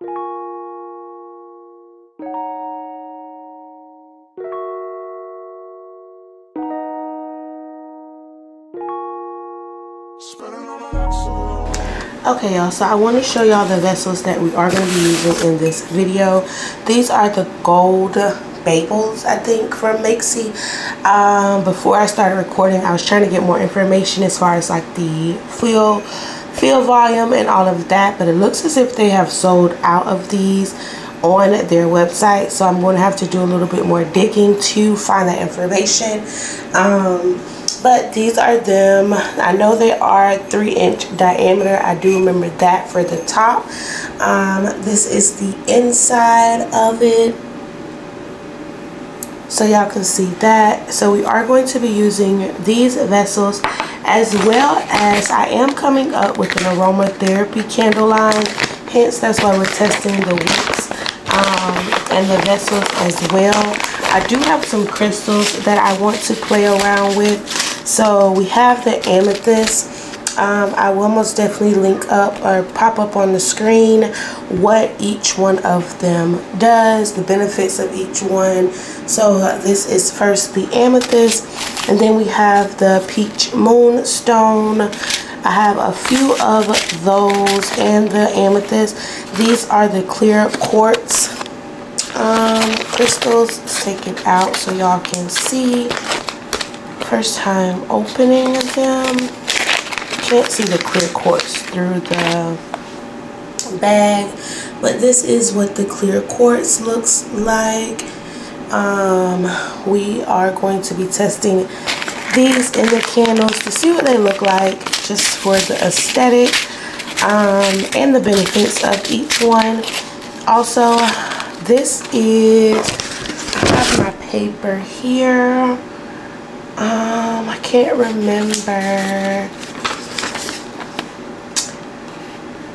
Okay, y'all, so I want to show y'all the vessels that we are going to be using in this video. These are the Gold Baubles, I think, from Makesy. Before I started recording, I was trying to get more information as far as like the fill volume and all of that, but it looks as if they have sold out of these on their website, so I'm going to have to do a little bit more digging to find that information. But these are them. I know they are 3-inch diameter. I do remember that for the top. This is the inside of it, so y'all can see that. So we are going to be using these vessels, as well as I am coming up with an aromatherapy candle line. Hence, that's why we're testing the wicks and the vessels as well. I do have some crystals that I want to play around with. So we have the amethyst. I will most definitely link up or pop up on the screen what each one of them does, the benefits of each one. So this is first the amethyst, and then we have the peach moonstone. I have a few of those and the amethyst. These are the clear quartz crystals. Let's take it out so y'all can see. First time opening them. Can't see the clear quartz through the bag, but this is what the clear quartz looks like. We are going to be testing these in the candles to see what they look like, just for the aesthetic and the benefits of each one. Also, this is, I have my paper here. I can't remember.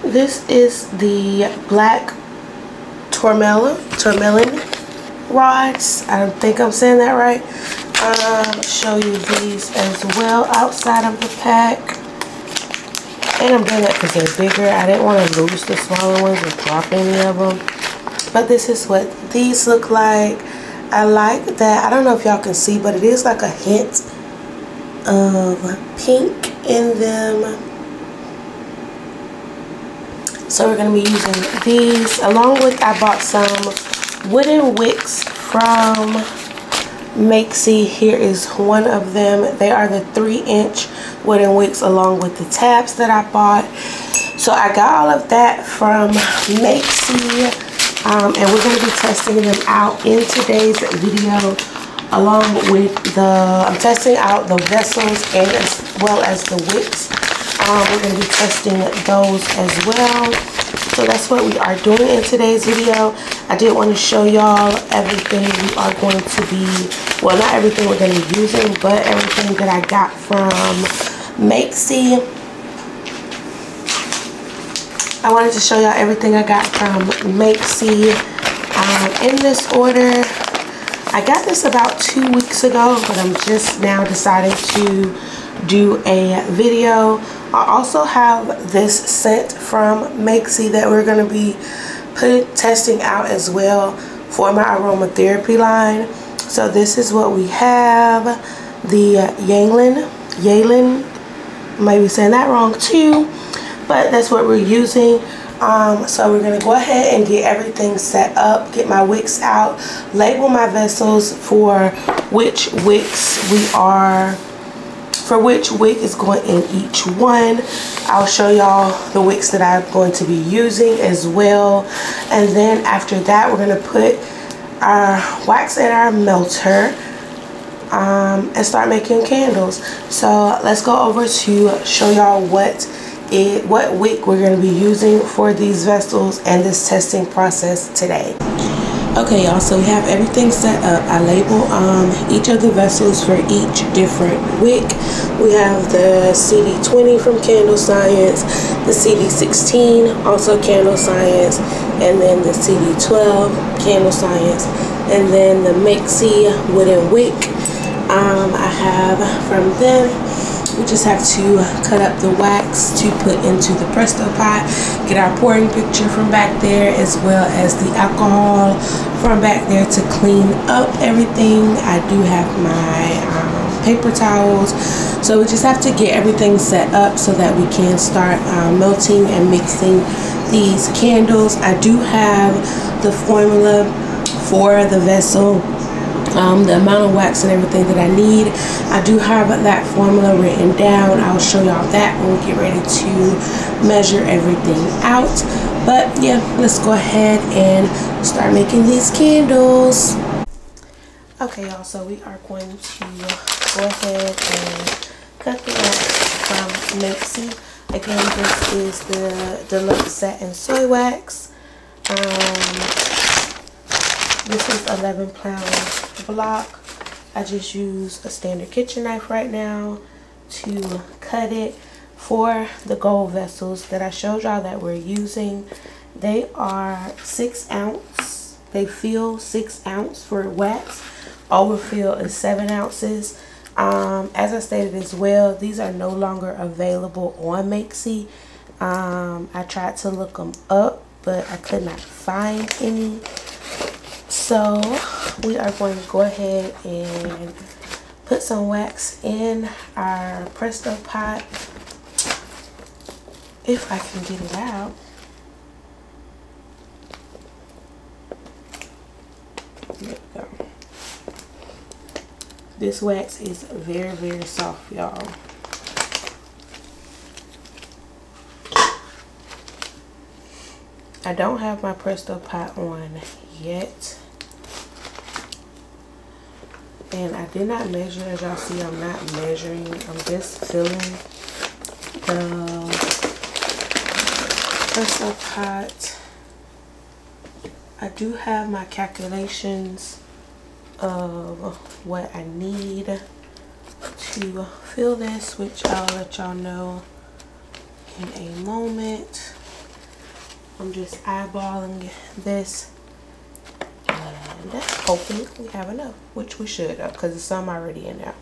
This is the black tourmaline rods. I think I'm saying that right. Show you these as well outside of the pack. And I'm doing that because they're bigger. I didn't want to lose the smaller ones or drop any of them. But this is what these look like. I like that. I don't know if y'all can see, but it is like a hint of pink in them. So we're going to be using these along with, I bought some wooden wicks from Makesy. Here is one of them. They are the 3-inch wooden wicks along with the tabs that I bought. So I got all of that from Makesy. And we're going to be testing them out in today's video, along with I'm testing out the vessels and as well as the wicks. We're going to be testing those as well. So that's what we are doing in today's video. I did want to show y'all everything we are going to be, well, not everything we're going to be using, but everything that I got from Makesy. I wanted to show y'all everything I got from Makesy in this order. I got this about 2 weeks ago, but I'm just now deciding to do a video. I also have this scent from Makesy that we're going to be testing out as well for my aromatherapy line. So this is what we have. The Yalen, might be saying that wrong too, but that's what we're using. So we're going to go ahead and get everything set up, get my wicks out, label my vessels for which wicks for which wick is going in each one. I'll show y'all the wicks that I'm going to be using as well. And then after that, we're going to put our wax in our melter and start making candles. So let's go over to show y'all what wick we're going to be using for these vessels and this testing process today. Okay, y'all, so we have everything set up. I label each of the vessels for each different wick. We have the CD20 from Candle Science, the CD16, also Candle Science, and then the CD12, Candle Science, and then the Makesy wooden wick I have from them. we just have to cut up the wax to put into the Presto pot, get our pouring pitcher from back there, as well as the alcohol from back there to clean up everything. I do have my paper towels, so we just have to get everything set up so that we can start melting and mixing these candles. I do have the formula for the vessel, the amount of wax and everything that I need. I do have that formula written down. I'll show y'all that when we get ready to measure everything out. But yeah, let's go ahead and start making these candles. Okay, y'all, so we are going to go ahead and cut the wax from Makesy. Again, this is the Deluxe Satin Soy Wax. This is 11-pound block. I just use a standard kitchen knife right now to cut it. For the gold vessels that I showed y'all that we're using, they are 6 ounce. They fill 6 ounce for wax. Overfill is 7 ounces. As I stated as well, these are no longer available on Makesy. I tried to look them up, but I could not find any. So we are going to go ahead and put some wax in our Presto pot, if I can get it out. There we go. This wax is very, very soft, y'all. I don't have my Presto pot on yet. And I did not measure. As y'all see, I'm not measuring. I'm just filling the Presto pot. I do have my calculations of what I need to fill this, which I'll let y'all know in a moment. I'm just eyeballing this and hoping we have enough, which we should, because there's some already in there.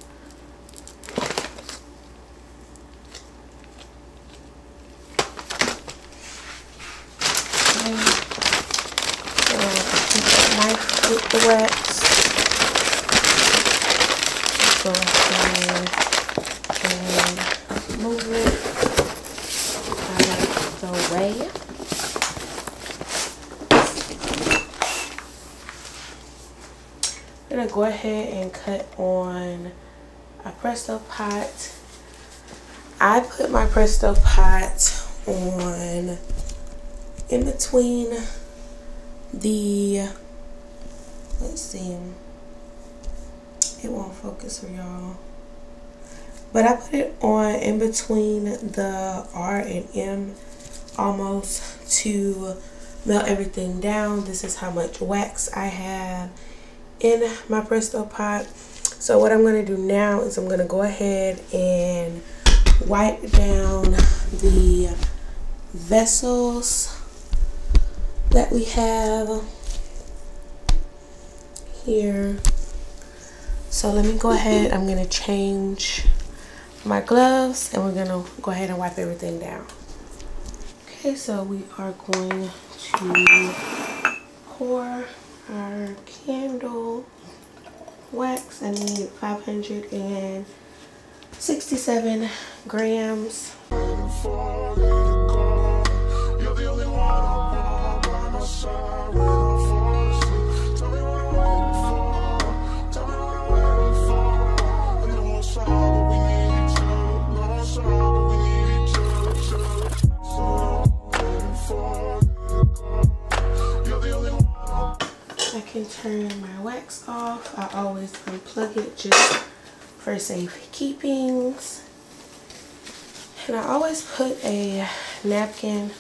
Knife with the wax. Go ahead and move it out of the way. I'm gonna go ahead and cut on a Presto pot. I put my Presto pot on in between the, let's see, it won't focus for y'all, but I put it on in between the R and M almost to melt everything down. This is how much wax I have in my Presto pot. So what I'm going to do now is I'm going to go ahead and wipe down the vessels that we have here. So let me go ahead. I'm going to change my gloves and we're going to go ahead and wipe everything down. Okay, so we are going to pour our candle wax. I need 567 grams. I can turn my wax off. I always unplug it just for safe keepings. And I always put a napkin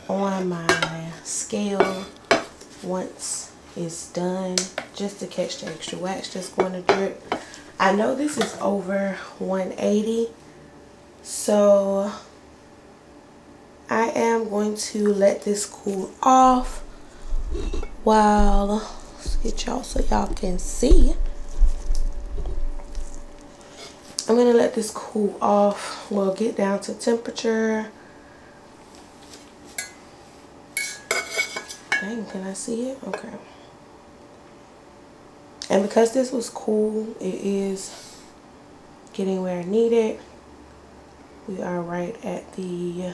on my scale once it's done, just to catch the extra wax that's going to drip. I know this is over 180, so I am going to let this cool off while, let's get y'all so y'all can see. I'm going to let this cool off. We'll get down to temperature. Dang, can I see it? Okay. And because this was cool, it is getting where I need it. We are right at the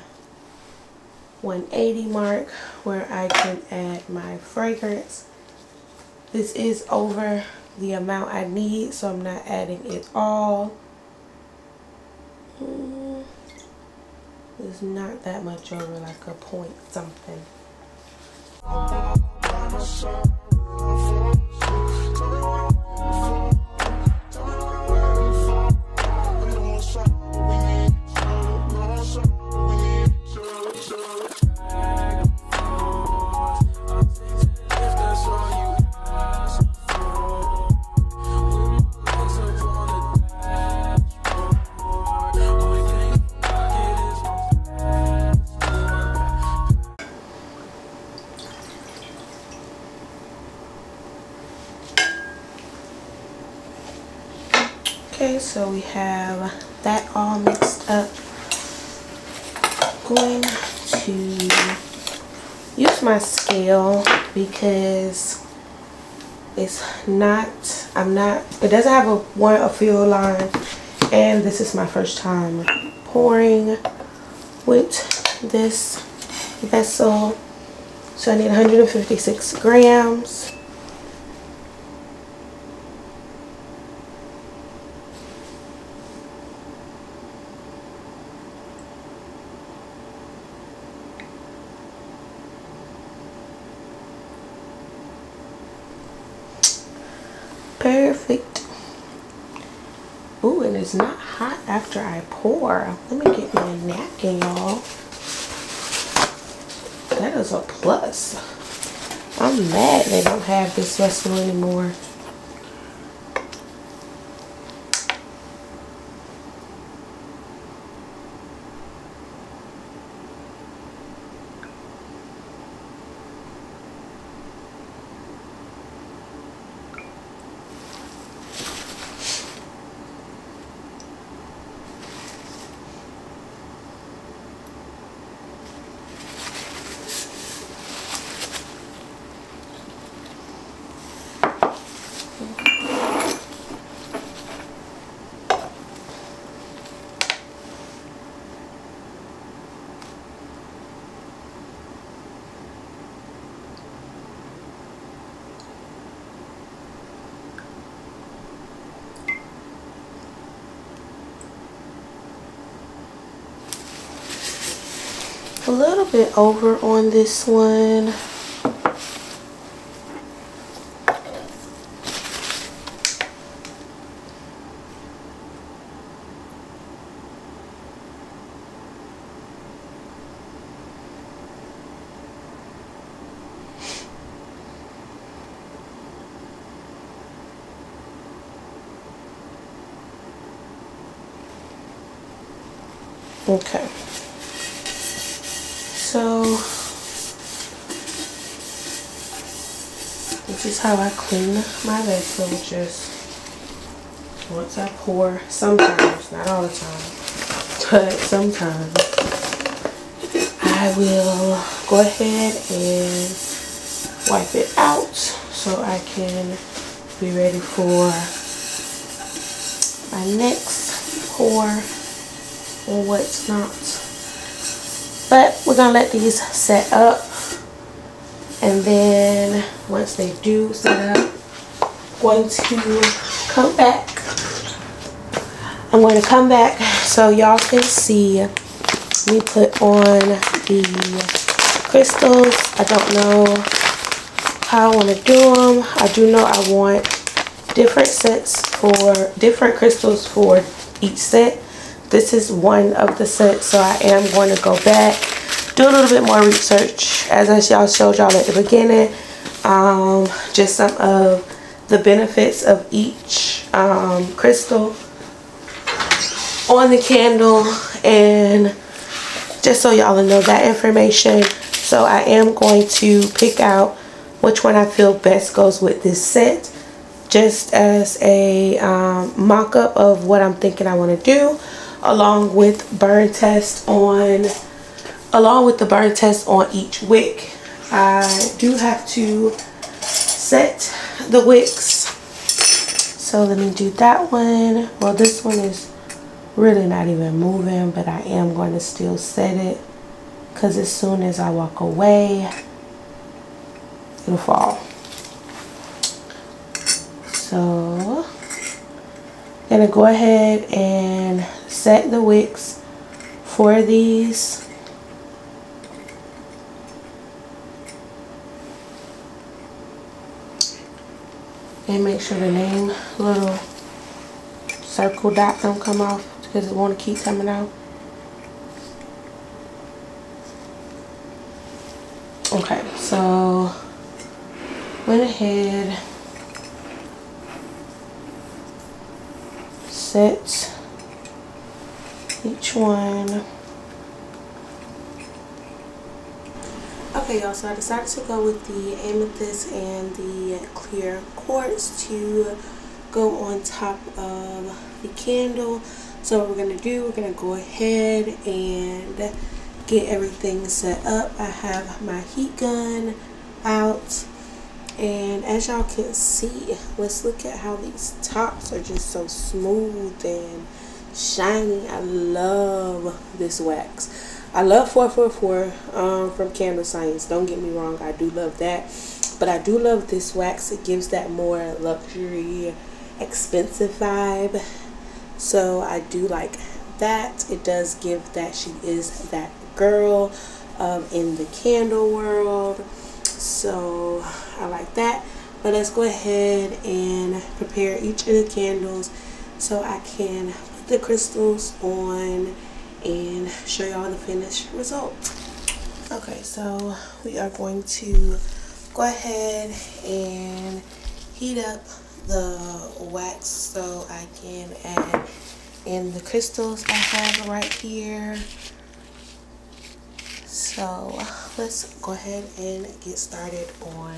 180 mark where I can add my fragrance. This is over the amount I need, so I'm not adding it all. It's not that much over, like a point something. Okay, so we have that all mixed up. I'm going to use my scale because it's not, it doesn't have a fill line, and this is my first time pouring with this vessel. So I need 156 grams. Perfect. Ooh, and it's not hot after I pour. Let me get me a napkin, y'all. That is a plus. I'm mad they don't have this vessel anymore. A little bit over on this one. Okay. So this is how I clean my vessel. Just once I pour, sometimes, not all the time, but sometimes I will go ahead and wipe it out so I can be ready for my next pour or what's not. But we're gonna let these set up, and then once they do set up, I'm going to come back. I'm going to come back so y'all can see me put on the crystals. I don't know how I want to do them. I do know I want different sets for different crystals for each set. This is one of the sets, so I am going to go back, do a little bit more research, as I showed y'all at the beginning. Just some of the benefits of each crystal on the candle, and just so y'all know that information. So I am going to pick out which one I feel best goes with this set. just as a mock-up of what I'm thinking I want to do, along with the burn test on each wick. I do have to set the wicks, so let me do that one. Well, this one is really not even moving, but I am going to still set it, because as soon as I walk away, it'll fall. So I'm gonna go ahead and set the wicks for these. And make sure the name little circle dot don't come off, because it want to keep coming out. Okay, so went ahead, set each one. Okay, y'all, so I decided to go with the amethyst and the clear quartz to go on top of the candle. So what we're going to do, we're going to go ahead and get everything set up. I have my heat gun out, and as y'all can see, let's look at how these tops are just so smooth and shiny. I love this wax. I love 444 from Candle Science. Don't get me wrong, I do love that, but I do love this wax. It gives that more luxury, expensive vibe, so I do like that. It does give that she is that girl in the candle world, so I like that. But let's go ahead and prepare each of the candles so I can put the crystals on and show y'all the finished result. Okay, so we are going to go ahead and heat up the wax so I can add in the crystals I have right here. So let's go ahead and get started on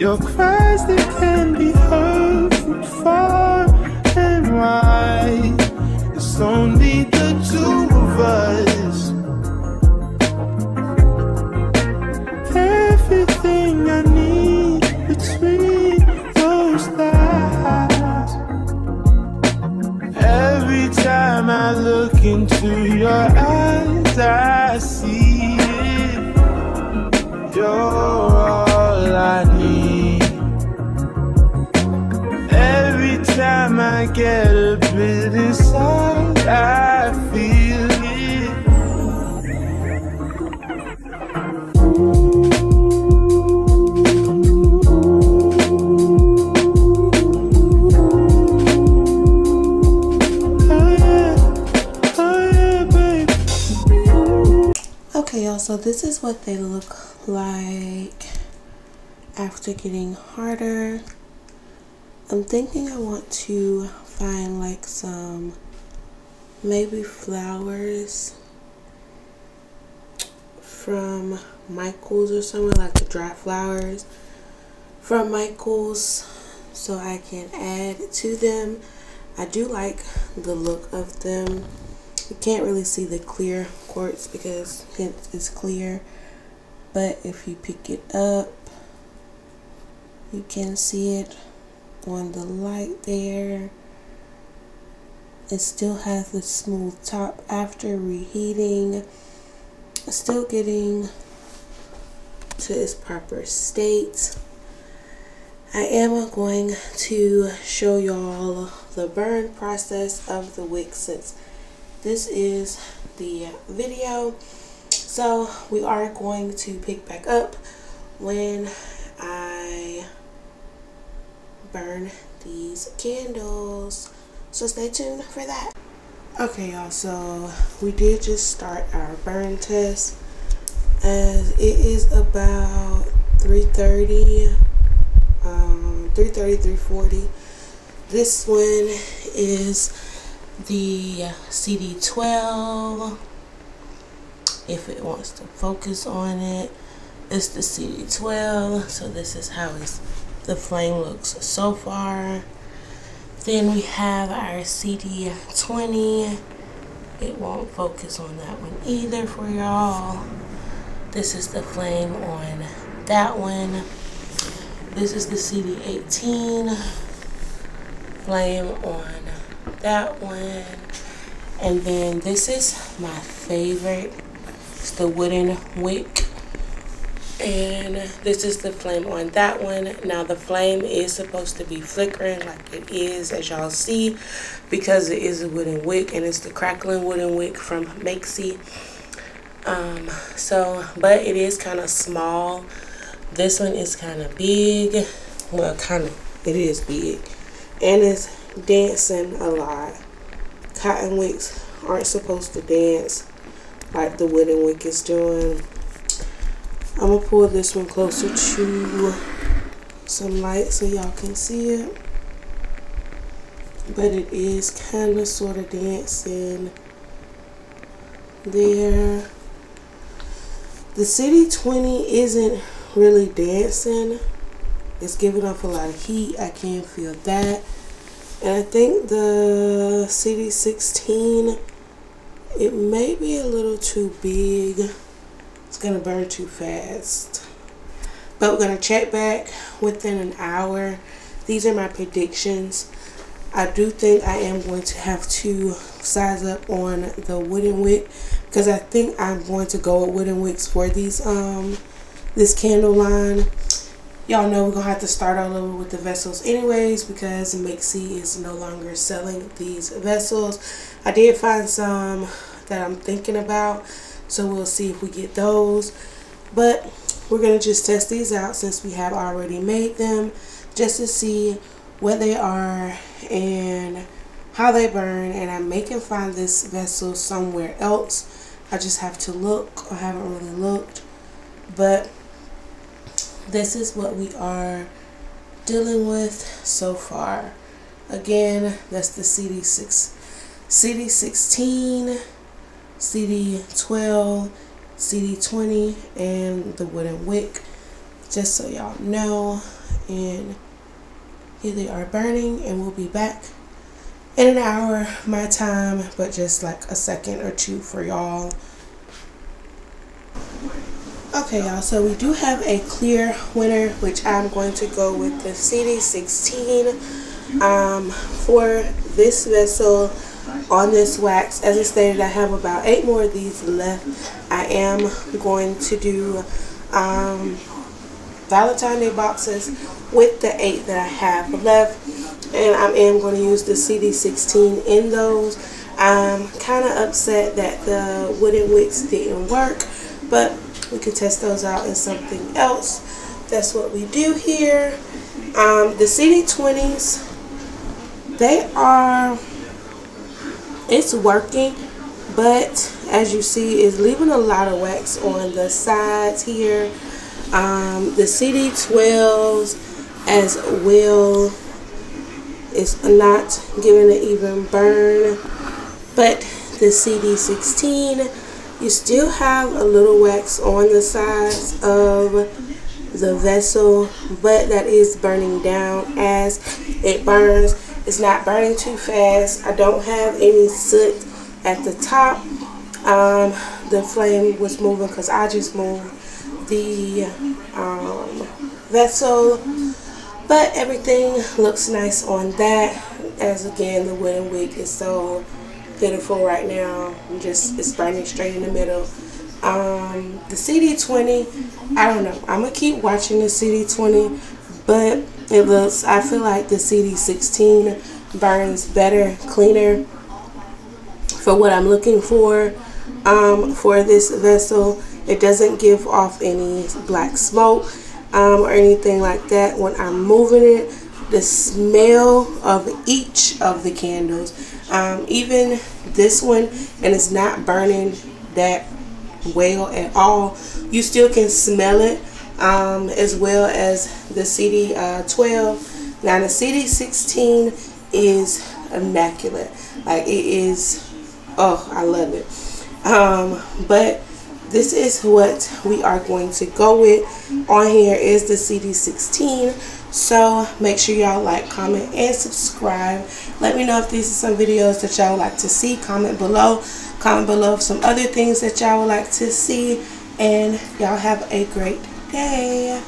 Your cries, they can be heard from far and wide. It's only the two of us. Everything I need between those thighs. Every time I look into your eyes, I see it. You're all I need. Every time I get a bit inside, I feel it. Okay, y'all, so this is what they look like after getting harder. I'm thinking I want to find like some maybe flowers from Michael's or somewhere, like the dry flowers from Michael's, so I can add to them. I do like the look of them. You can't really see the clear quartz because it's clear, but if you pick it up, you can see it on the light there. It still has the smooth top after reheating. Still getting to its proper state. I am going to show y'all the burn process of the wick since this is the video. So we are going to pick back up when I burn these candles, so stay tuned for that. Okay, y'all, so we did just start our burn test as it is about 3:30, 3:40. This one is the CD12. If it wants to focus on it, it's the CD12. So this is how the flame looks so far. Then we have our CD20. It won't focus on that one either for y'all. This is the flame on that one. This is the CD18. Flame on that one. And then this is my favorite. It's the wooden wick. And this is the flame on that one. Now the flame is supposed to be flickering like it is, as y'all see, because it is a wooden wick and it's the crackling wooden wick from Makesy. But it is kind of small. This one is kind of big. Well, it is big, and it's dancing a lot. Cotton wicks aren't supposed to dance like the wooden wick is doing. I'm gonna pull this one closer to some light so y'all can see it. But it is kind of sort of dancing there. The CD20 isn't really dancing. It's giving off a lot of heat. I can feel that. And I think the CD16, it may be a little too big. It's gonna burn too fast. But we're gonna check back within an hour. These are my predictions. I do think I am going to have to size up on the wooden wick, because I think I'm going to go with wooden wicks for these this candle line. Y'all know we're gonna have to start all over with the vessels anyways, because Makesy is no longer selling these vessels. I did find some that I'm thinking about, so we'll see if we get those. But we're gonna just test these out since we have already made them, just to see what they are and how they burn. And I may can find this vessel somewhere else. I just have to look. I haven't really looked, but this is what we are dealing with so far. Again, that's the CD16, CD12, CD20, and the wooden wick, just so y'all know. and here they are burning, and we'll be back in an hour my time, but just like a second or two for y'all. Okay y'all, so we do have a clear winner, which I'm going to go with the CD16 for this vessel on this wax. As I stated, I have about 8 more of these left. I am going to do Valentine's Day boxes with the 8 that I have left, and I am going to use the CD16 in those. I'm kind of upset that the wooden wicks didn't work, but we can test those out in something else. That's what we do here. The CD20s, it's working, but as you see, it's leaving a lot of wax on the sides here. The CD12s as well is not giving an even burn, but the CD16, you still have a little wax on the sides of the vessel, but that is burning down as it burns. It's not burning too fast. I don't have any soot at the top. The flame was moving because I just moved the vessel, but everything looks nice on that. As again, the wooden wick is so pitiful right now. It's burning straight in the middle. The CD20, I don't know. I'm gonna keep watching the CD20, but I feel like the CD16 burns better, cleaner for what I'm looking for this vessel. It doesn't give off any black smoke or anything like that when I'm moving it. The smell of each of the candles, even this one, and it's not burning that well at all, you still can smell it, as well as the CD12. Now the CD16 is immaculate. Like, it is, oh, I love it. But this is what we are going to go with. On here is the CD16. So make sure y'all like, comment, and subscribe. Let me know if these are some videos that y'all would like to see. Comment below some other things that y'all would like to see. And y'all have a great day.